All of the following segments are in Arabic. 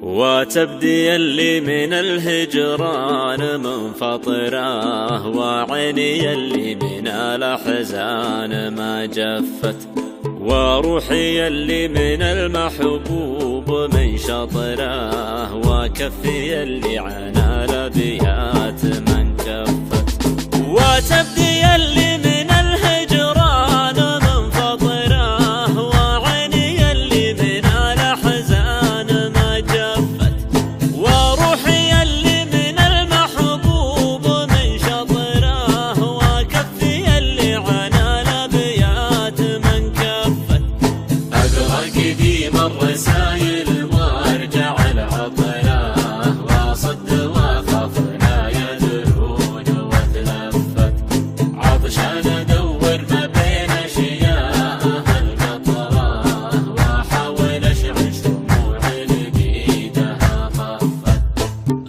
وتبدي اللي من الهجران منفطره، وعيني اللي من الأحزان ما جفت، وروحي اللي من المحبوب من شطره، وكفي اللي عن الأبيات من كفت. وتبدي اللي من الهجران منفطره، وعيني اللي من الأحزان ما جفت، وروحي اللي من المحبوب من شطره، وكفي اللي عن الأبيات من كفت. أقرأ قديم الرسايل وارجع العطره، واصد واخاف لا يدرون واتلفت، عطشان ادور ما بين اشياء القطره، واحاول اشعل شموع بايدها خفت.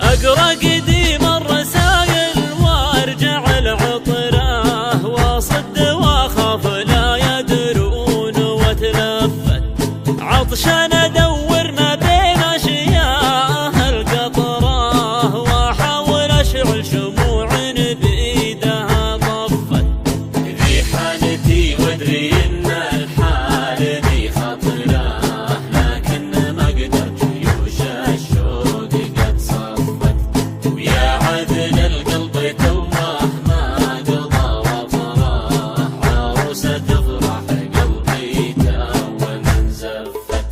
أقرأ قديم الرسايل وارجع العطره، واصد واخاف لا يدرون واتلفت، عطشان ادور ما بين اشياء القطره، واحاول اشعل شموع بايدها طفت. ذي حالتي وادري ان الحال ذي خطره، لكن ما قدر جيوش الشوق قد صفت، ويا عذل القلب توه ما قضى وطره، عروسه تفرح قلبي تو من زفت.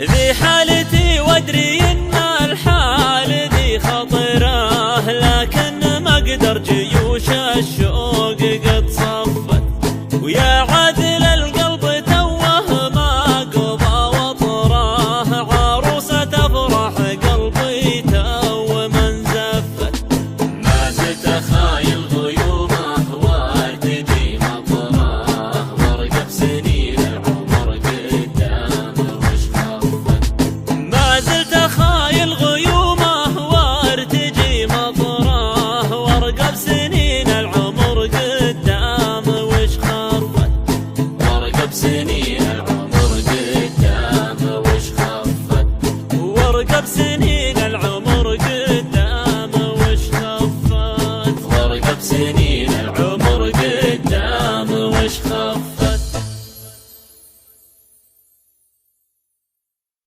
ذي حالتي وادري